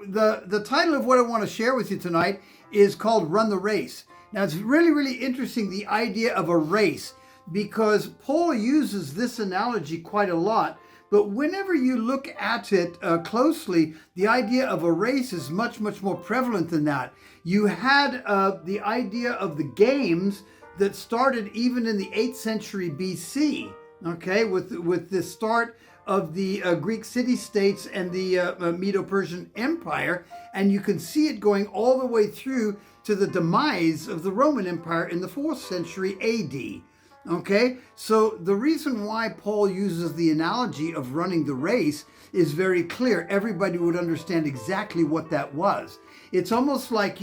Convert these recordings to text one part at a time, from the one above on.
the title of what I want to share with you tonight is called Run the Race. Now, it's really, really interesting, the idea of a race, because Paul uses this analogy quite a lot. But whenever you look at it closely, the idea of a race is much, much more prevalent than that. You had the idea of the games that started even in the 8th century BC, okay, with the start of the Greek city-states and the Medo-Persian Empire, and you can see it going all the way through to the demise of the Roman Empire in the 4th century AD. Okay, so the reason why Paul uses the analogy of running the race is very clear. Everybody would understand exactly what that was. It's almost like,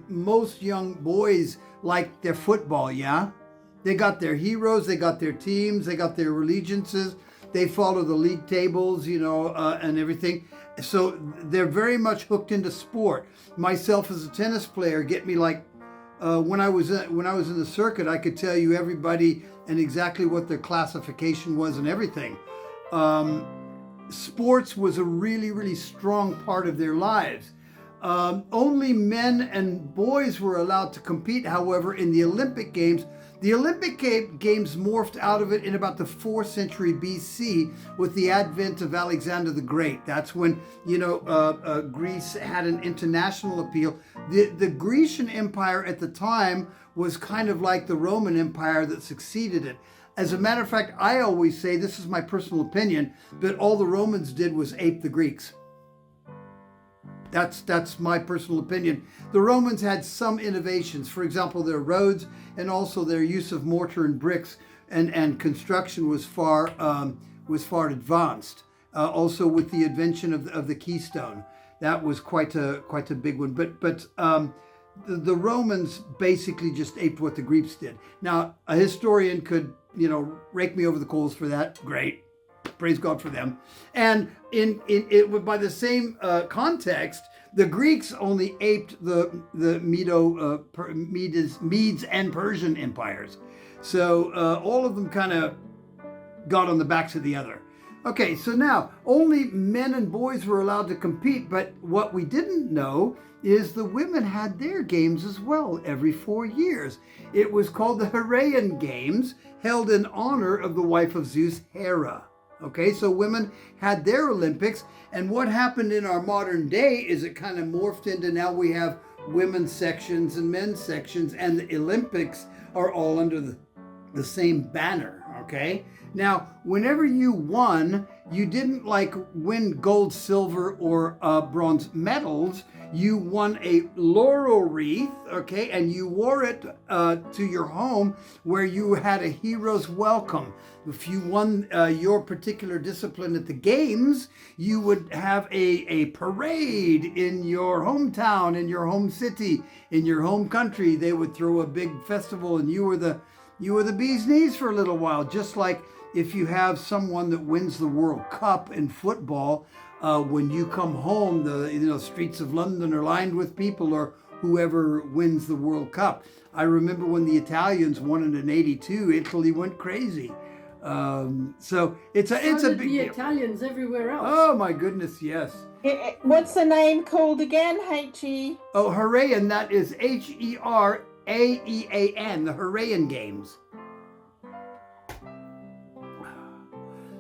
most young boys like their football, yeah? They got their heroes, they got their teams, they got their allegiances, they follow the league tables, and everything. So they're very much hooked into sport. Myself as a tennis player, get me like, when I was in the circuit, I could tell you everybody and exactly what their classification was and everything. Sports was a really, really strong part of their lives. Only men and boys were allowed to compete, however, in the Olympic Games. The Olympic Games morphed out of it in about the 4th century BC with the advent of Alexander the Great. That's when, Greece had an international appeal. The Grecian Empire at the time was kind of like the Roman Empire that succeeded it. As a matter of fact, I always say, this is my personal opinion, that all the Romans did was ape the Greeks. That's my personal opinion. The Romans had some innovations. For example, their roads and also their use of mortar and bricks and construction was far advanced. Also with the invention of the keystone, that was quite a big one. But the Romans basically just aped what the Greeks did. Now, a historian could rake me over the coals for that. Great. Praise God for them. And in it, by the same context, the Greeks only aped the Medes and Persian empires. So all of them kind of got on the backs of the other. Okay, so now only men and boys were allowed to compete, but what we didn't know is the women had their games as well every 4 years. It was called the Heraian Games, held in honor of the wife of Zeus, Hera. Okay, so women had their Olympics, and what happened in our modern day is it kind of morphed into now we have women's sections and men's sections, and the Olympics are all under the same banner, okay? Now, whenever you won, you didn't win gold, silver, or bronze medals. You won a laurel wreath, okay, and you wore it to your home where you had a hero's welcome. If you won your particular discipline at the games, you would have a parade in your hometown, in your home city, in your home country. They would throw a big festival, and you were the bee's knees for a little while. Just like if you have someone that wins the World Cup in football, when you come home, the streets of London are lined with people, or whoever wins the World Cup. I remember when the Italians won it in '82, Italy went crazy. So it's a big the deal. Italians everywhere else. Oh my goodness, yes. What's the name called again? H-E? Oh, Heraian, that is Heraean, the Heraian Games.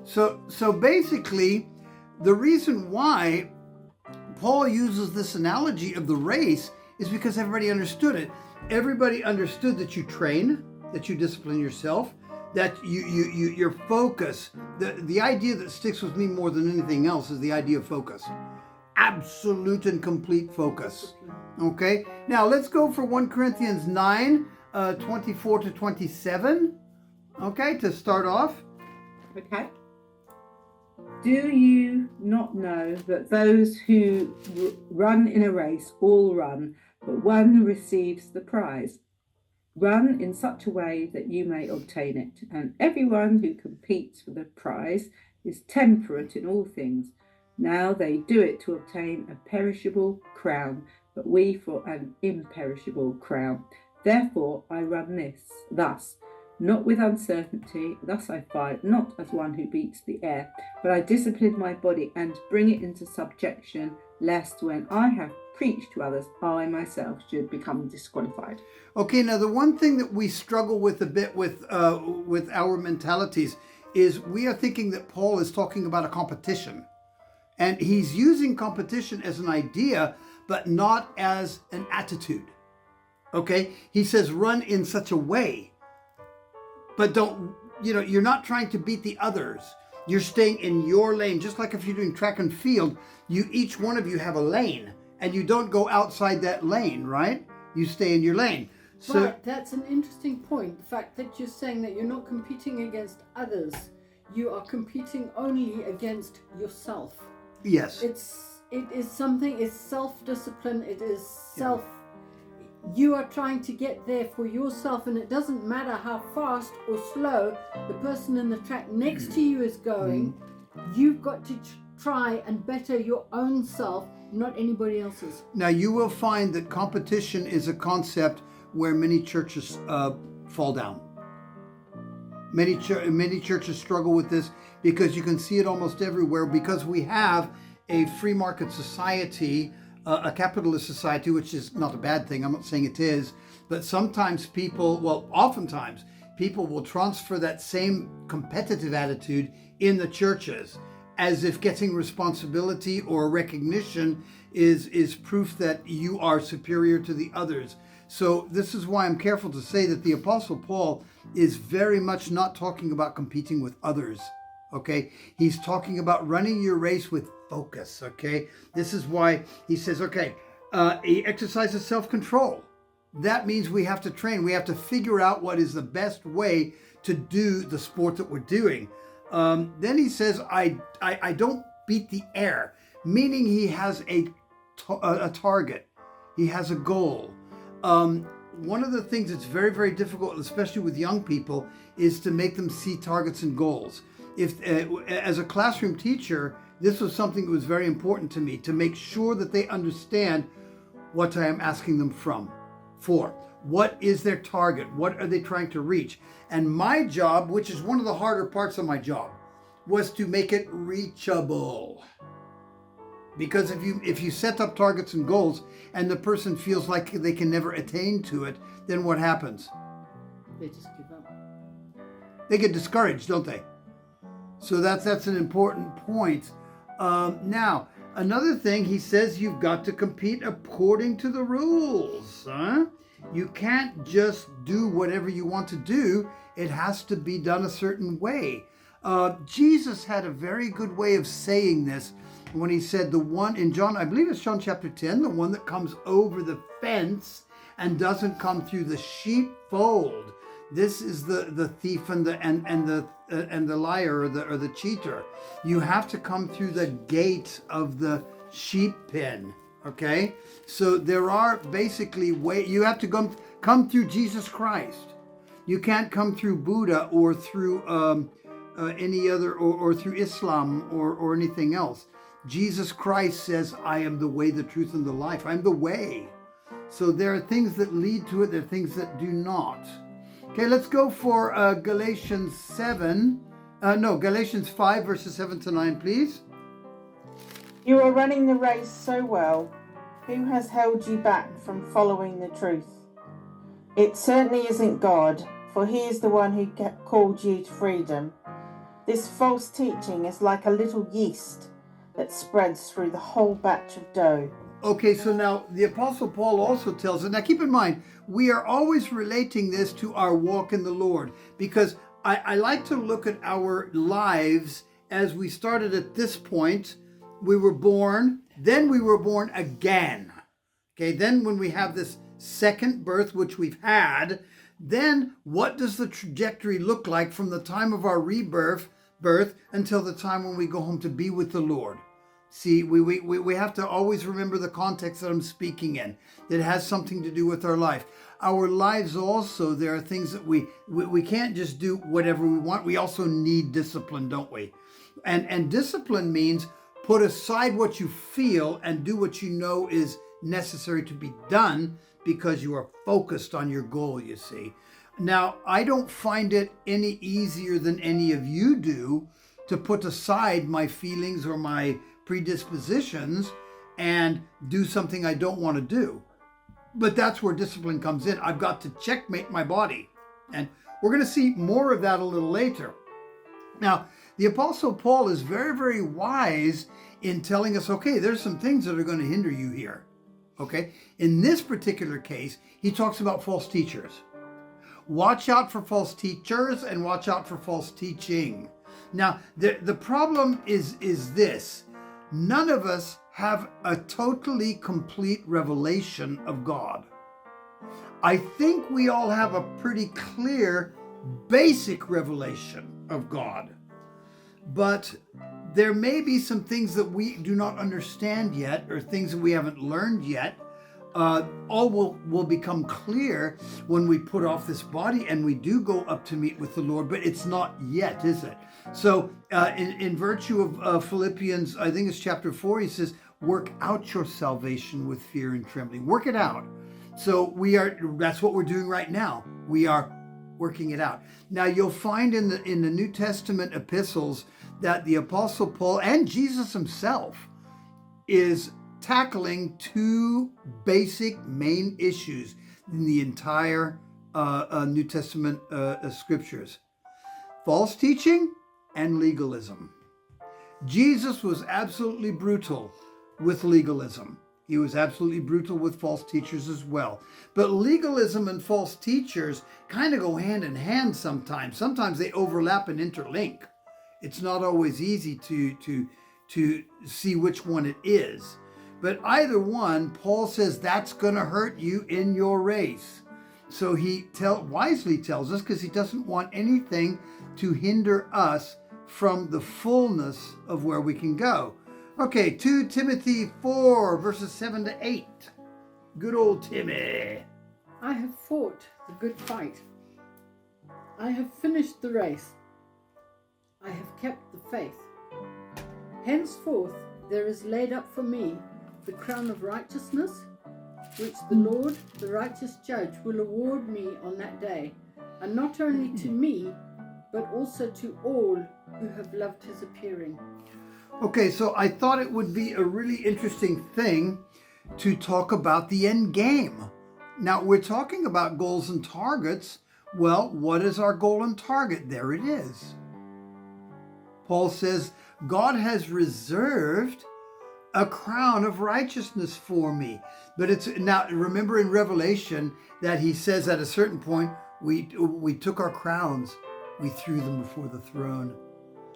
So basically, the reason why Paul uses this analogy of the race is because everybody understood it. Everybody understood that you train, that you discipline yourself, that your focus. The idea that sticks with me more than anything else is the idea of focus. Absolute and complete focus. Okay? Now let's go for 1 Corinthians 9, 24 to 27. Okay, to start off. Okay. Do you not know that those who run in a race all run, but one receives the prize? Run in such a way that you may obtain it, and everyone who competes for the prize is temperate in all things. Now they do it to obtain a perishable crown, but we for an imperishable crown. Therefore I run thus, not with uncertainty. Thus I fight, not as one who beats the air, but I discipline my body and bring it into subjection, lest when I have preached to others, I myself should become disqualified. Okay, now the one thing that we struggle with a bit with our mentalities is we are thinking that Paul is talking about a competition. And he's using competition as an idea, but not as an attitude. Okay? He says run in such a way, but don't, you're not trying to beat the others. You're staying in your lane. Just like if you're doing track and field, each one of you have a lane, and you don't go outside that lane, right? You stay in your lane. So right, that's an interesting point. The fact that you're saying that you're not competing against others, you are competing only against yourself. yes. It is something, it's self-discipline, it is self, you are trying to get there for yourself, and it doesn't matter how fast or slow the person in the track next to you is going, you've got to try and better your own self, not anybody else's. Now you will find that competition is a concept where many churches fall down. Many churches struggle with this because you can see it almost everywhere, because we have a free market society, a capitalist society, which is not a bad thing. I'm not saying it is, but oftentimes people will transfer that same competitive attitude in the churches, as if getting responsibility or recognition is proof that you are superior to the others. So this is why I'm careful to say that the Apostle Paul is very much not talking about competing with others, okay? He's talking about running your race with focus, okay? This is why he says, he exercises self-control. That means we have to train. We have to figure out what is the best way to do the sport that we're doing. Then he says, I don't beat the air, meaning he has a target. He has a goal. One of the things that's very, very difficult, especially with young people, is to make them see targets and goals. As a classroom teacher, this was something that was very important to me, to make sure that they understand what I am asking them for. What is their target? What are they trying to reach? And my job, which is one of the harder parts of my job, was to make it reachable. Because if you set up targets and goals and the person feels like they can never attain to it, then what happens? They just give up. They get discouraged, don't they? So that's an important point. Now, another thing, he says you've got to compete according to the rules. You can't just do whatever you want to do. It has to be done a certain way. Jesus had a very good way of saying this when he said the one in John, I believe it's John chapter 10, the one that comes over the fence and doesn't come through the sheepfold. This is the thief and the liar or the cheater. You have to come through the gate of the sheep pen. Okay, so there are basically you have to come through Jesus Christ. You can't come through Buddha or through any other or through Islam or anything else. Jesus Christ says, I am the way, the truth, and the life. I'm the way. So there are things that lead to it. There are things that do not. Okay, let's go for Galatians 5, verses 7 to 9, please. You are running the race so well. Who has held you back from following the truth? It certainly isn't God, for he is the one who called you to freedom. This false teaching is like a little yeast that spreads through the whole batch of dough. Okay, so now the Apostle Paul also tells us, now keep in mind, we are always relating this to our walk in the Lord, because I like to look at our lives as we started at this point. We were born, then we were born again. Okay, then when we have this second birth, which we've had, then what does the trajectory look like from the time of our rebirth until the time when we go home to be with the Lord? See, we have to always remember the context that I'm speaking in. That has something to do with our life. Our lives also, there are things that we can't just do whatever we want. We also need discipline, don't we? And discipline means put aside what you feel and do what you know is necessary to be done because you are focused on your goal, you see. Now, I don't find it any easier than any of you do to put aside my feelings or my predispositions and do something I don't want to do. But that's where discipline comes in. I've got to checkmate my body. And we're going to see more of that a little later. Now, the Apostle Paul is very, very wise in telling us, okay, there's some things that are going to hinder you here. Okay? In this particular case, he talks about false teachers. Watch out for false teachers and watch out for false teaching. Now, the problem is this. None of us have a totally complete revelation of God. I think we all have a pretty clear, basic revelation of God. But there may be some things that we do not understand yet, or things that we haven't learned yet. All will become clear when we put off this body and we do go up to meet with the Lord, but it's not yet, is it? So in virtue of Philippians, I think it's chapter 4, he says, work out your salvation with fear and trembling. Work it out. So that's what we're doing right now. We are working it out. Now you'll find in the New Testament epistles that the Apostle Paul and Jesus himself is tackling two basic main issues in the entire New Testament scriptures: false teaching and legalism. Jesus was absolutely brutal with legalism. He was absolutely brutal with false teachers as well. But legalism and false teachers kind of go hand in hand sometimes. Sometimes they overlap and interlink. It's not always easy to see which one it is. But either one, Paul says that's going to hurt you in your race. So he wisely tells us, because he doesn't want anything to hinder us from the fullness of where we can go. Okay, 2 Timothy 4, verses 7 to 8. Good old Timmy. I have fought the good fight. I have finished the race. I have kept the faith. Henceforth there is laid up for me the crown of righteousness, which the Lord, the righteous judge, will award me on that day, and not only to me, but also to all who have loved his appearing. Okay, so I thought it would be a really interesting thing to talk about the end game. Now, we're talking about goals and targets. Well, what is our goal and target? There it is. Paul says, God has reserved a crown of righteousness for me. But it's now, remember in Revelation that he says at a certain point, we took our crowns, we threw them before the throne.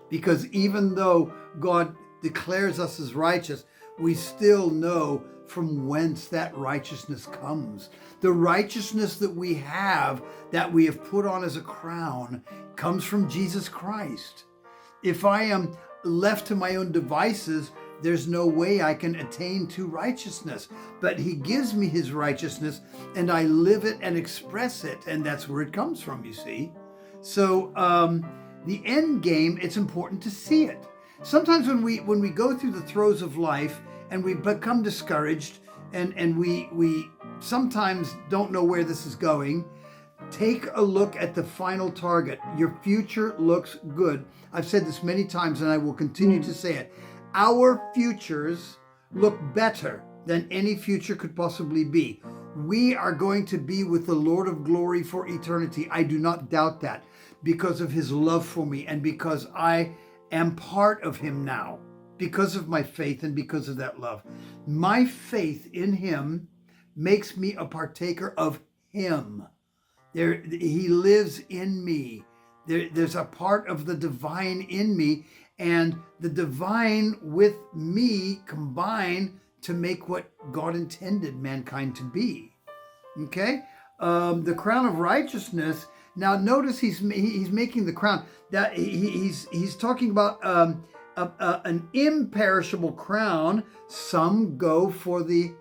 Because even though God declares us as righteous, we still know from whence that righteousness comes. The righteousness that we have put on as a crown, comes from Jesus Christ. If I am left to my own devices, there's no way I can attain to righteousness. But he gives me his righteousness and I live it and express it. And that's where it comes from, you see. So the end game, it's important to see it. Sometimes when we go through the throes of life and we become discouraged and we sometimes don't know where this is going, take a look at the final target. Your future looks good. I've said this many times and I will continue to say it. Our futures look better than any future could possibly be. We are going to be with the Lord of glory for eternity. I do not doubt that, because of his love for me and because I am part of him now, because of my faith and because of that love. My faith in him makes me a partaker of him. He lives in me. There's a part of the divine in me, and the divine with me combine to make what God intended mankind to be. Okay? The crown of righteousness. Now notice he's making the crown. That he's talking about an imperishable crown. Some go for the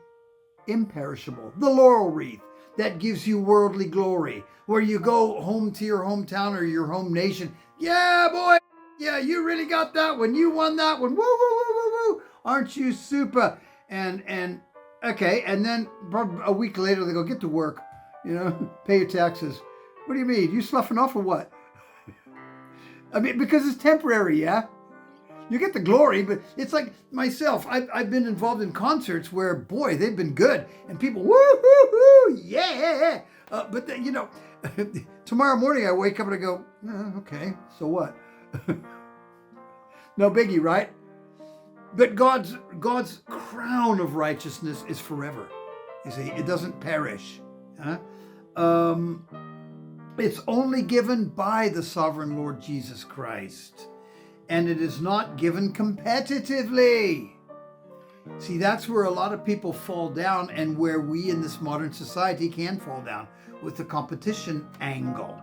imperishable, the laurel wreath that gives you worldly glory, where you go home to your hometown or your home nation. Yeah, boy. Yeah, you really got that one. You won that one. Woo, woo, woo, woo, woo. Aren't you super? And okay, and then a week later they go, get to work, pay your taxes. What do you mean? You sloughing off or what? I mean, because it's temporary, yeah? You get the glory, but it's like myself. I've been involved in concerts where, boy, they've been good. And people, woo, yeah. But then, tomorrow morning I wake up and I go, okay, so what? No biggie, right? But God's crown of righteousness is forever. You see, it doesn't perish. Huh? It's only given by the sovereign Lord Jesus Christ. And it is not given competitively. See, that's where a lot of people fall down, and where we in this modern society can fall down, with the competition angle.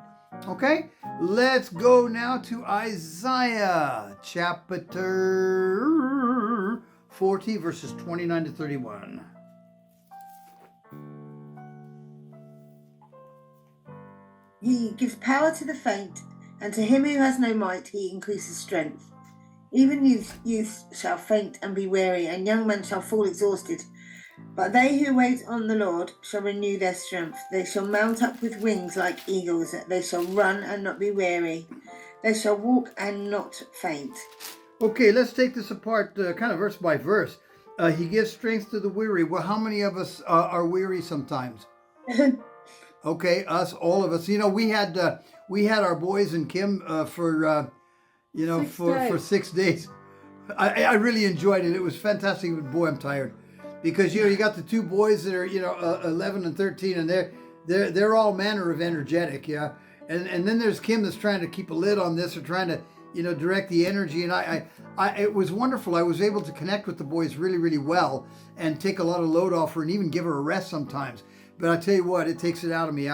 Okay, let's go now to Isaiah chapter 40, verses 29 to 31. He gives power to the faint, and to him who has no might he increases strength. Even youth shall faint and be weary, and young men shall fall exhausted. But they who wait on the Lord shall renew their strength. They shall mount up with wings like eagles. They shall run and not be weary. They shall walk and not faint. Okay, let's take this apart kind of verse by verse. He gives strength to the weary. Well, how many of us are weary sometimes? Okay, us, all of us. We had our boys and Kim for 6 days. I really enjoyed it. It was fantastic. But boy, I'm tired, because you got the two boys that are 11 and 13, and they're all manner of energetic, yeah. And then there's Kim that's trying to keep a lid on this, or trying to direct the energy. And I it was wonderful. I was able to connect with the boys really, really well, and take a lot of load off her, and even give her a rest sometimes. But I tell you what, it takes it out of me. It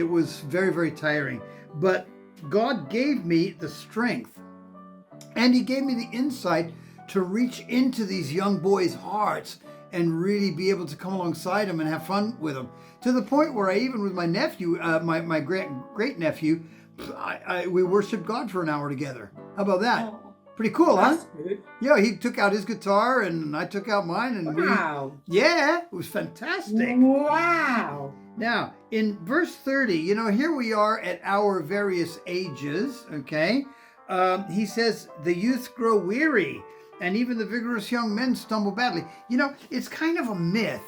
was very, very tiring. But God gave me the strength, and He gave me the insight to reach into these young boys' hearts and really be able to come alongside them and have fun with them. To the point where I even with my nephew, my great nephew, we worshiped God for an hour together. How about that? Oh, pretty cool, huh? That's good. Yeah, he took out his guitar and I took out mine, and Wow. it was fantastic. Wow. Now, in verse 30, here we are at our various ages, okay? He says, the youth grow weary, and even the vigorous young men stumble badly. It's kind of a myth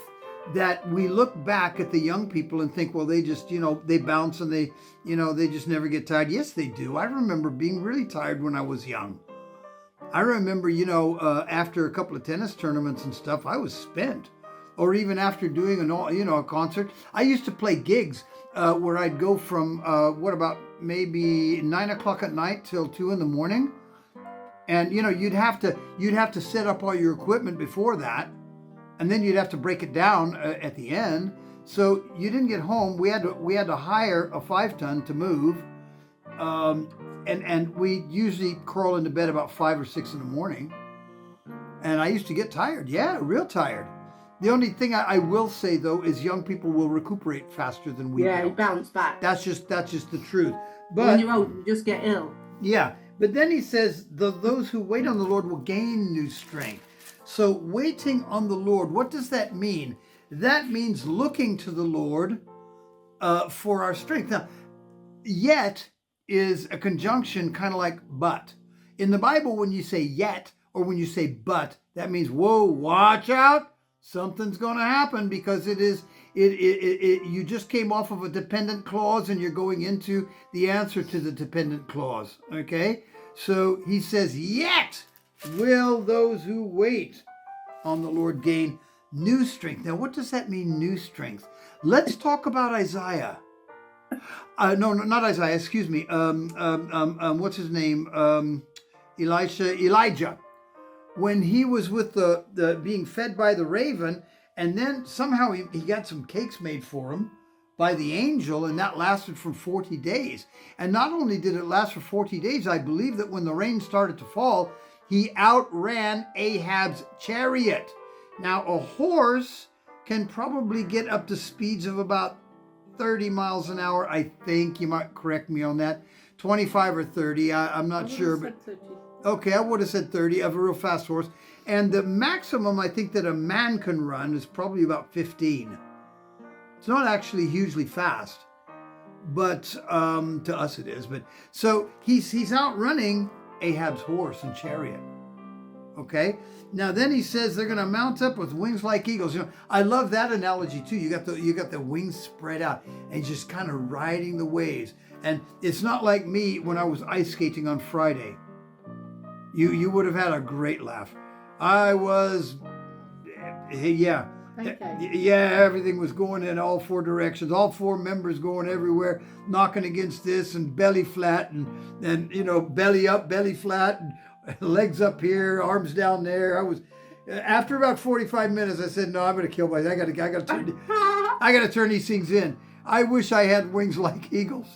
that we look back at the young people and think, well, they just, they bounce and they just never get tired. Yes, they do. I remember being really tired when I was young. I remember, after a couple of tennis tournaments and stuff, I was spent. Or even after doing a concert. I used to play gigs where I'd go from maybe 9 o'clock at night till 2 in the morning, and you'd have to set up all your equipment before that, and then you'd have to break it down at the end. So you didn't get home. We had to hire a 5-ton to move, and we usually crawl into bed about 5 or 6 in the morning. And I used to get tired. Yeah, real tired. The only thing I will say, though, is young people will recuperate faster than we yeah, do. you bounce back. That's just the truth. But When you're old, you just get ill. yeah, but then he says, those who wait on the Lord will gain new strength. So waiting on the Lord, what does that mean? That means looking to the Lord for our strength. Now, yet is a conjunction kind of like but. In the Bible, when you say yet or when you say but, that means, whoa, watch out. Something's going to happen, because you just came off of a dependent clause and you're going into the answer to the dependent clause. Okay? So he says, yet will those who wait on the Lord gain new strength. Now, what does that mean, new strength? Let's talk about Isaiah. No, not Isaiah, excuse me. What's his name? Elijah. When he was with the being fed by the raven, and then somehow he got some cakes made for him by the angel, and that lasted for 40 days. And not only did it last for 40 days, I believe that when the rain started to fall, he outran Ahab's chariot. Now, a horse can probably get up to speeds of about 30 miles an hour, I think. You might correct me on that. 25 or 30, I'm not sure. But okay, I would have said 30 of a real fast horse. And the maximum I think that a man can run is probably about 15. It's not actually hugely fast, but to us it is. But so he's outrunning Ahab's horse and chariot. Okay. Now then he says they're going to mount up with wings like eagles. You know, I love that analogy too. You got the wings spread out and just kind of riding the waves. And it's not like me when I was ice skating on Friday. You would have had a great laugh. I was, yeah. Okay. Yeah, everything was going in all four directions. All four members going everywhere, knocking against this and belly flat and you know, belly up, belly flat, and legs up here, arms down there. I was, after about 45 minutes, I said, no, I'm going to kill myself. I got to turn these things in. I wish I had wings like eagles.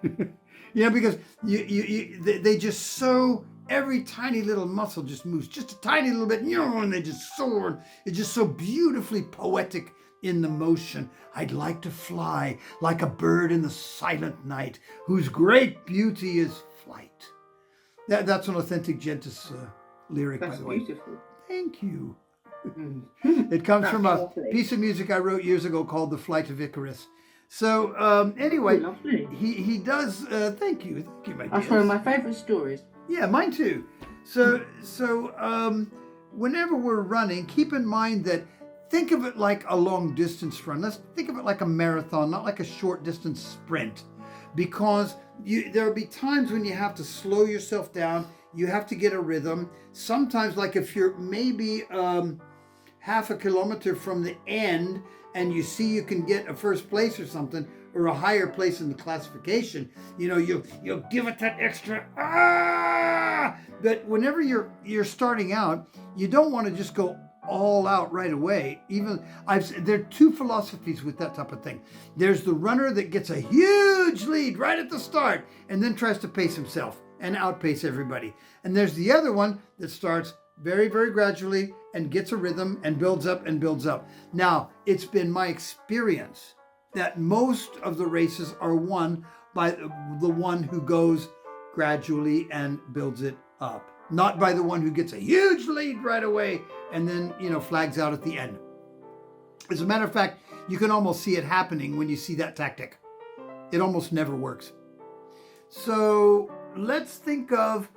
You know, because they just so, every tiny little muscle just moves just a tiny little bit, you know, and they just soar. It's just so beautifully poetic in the motion. I'd like to fly like a bird in the silent night, whose great beauty is flight. That's an authentic Gentis lyric, by the way. That's beautiful. Thank you. Mm. It comes That's from a lovely. piece of music I wrote years ago called The Flight of Icarus. So anyway, Lovely. he does, thank you, my dear. That's one of my favourite stories. Yeah, mine too. So whenever we're running, keep in mind that think of it like a long distance run. Let's think of it like a marathon, not like a short distance sprint, because there'll be times when you have to slow yourself down. You have to get a rhythm. Sometimes, like if you're maybe half a kilometer from the end and you see you can get a first place or something, or a higher place in the classification, you know, you'll give it that extra But whenever you're starting out, you don't want to just go all out right away. There are two philosophies with that type of thing. There's the runner that gets a huge lead right at the start and then tries to pace himself and outpace everybody. And there's the other one that starts very, very gradually and gets a rhythm and builds up and builds up. Now, it's been my experience that most of the races are won by the one who goes gradually and builds it up, not by the one who gets a huge lead right away and then, you know, flags out at the end. As a matter of fact, you can almost see it happening when you see that tactic. It almost never works. So let's think of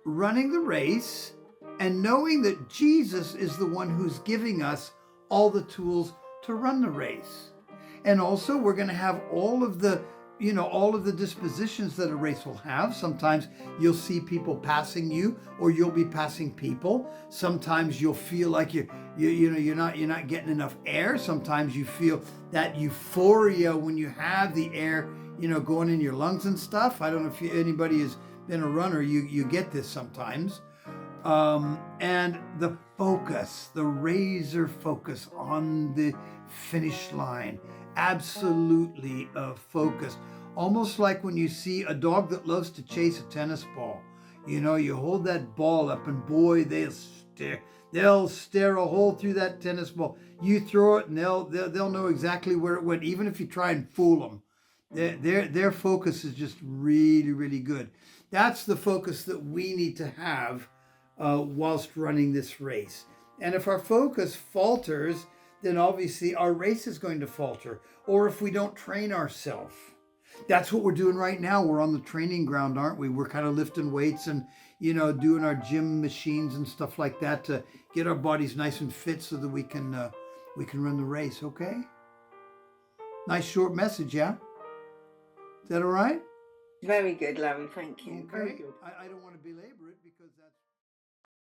running the race and knowing that Jesus is the one who's giving us all the tools to run the race. And also we're going to have all of the dispositions that a race will have. Sometimes you'll see people passing you, or you'll be passing people. Sometimes you'll feel like you're not getting enough air. Sometimes you feel that euphoria when you have the air, you know, going in your lungs and stuff. I don't know if anybody has been a runner, you get this sometimes. And the focus, the razor focus on the finish line, absolutely focused. Almost like when you see a dog that loves to chase a tennis ball. You know, you hold that ball up and boy, they'll stare a hole through that tennis ball. You throw it and they'll know exactly where it went, even if you try and fool them. Their focus is just really, really good. That's the focus that we need to have whilst running this race. And if our focus falters, then obviously our race is going to falter. Or if we don't train ourselves. That's what we're doing right now. We're on the training ground, aren't we? We're kind of lifting weights and, you know, doing our gym machines and stuff like that to get our bodies nice and fit so that we can run the race, okay? Nice short message, yeah? Is that all right? Very good, Larry. Thank you. Okay. I don't want to belabor it because that's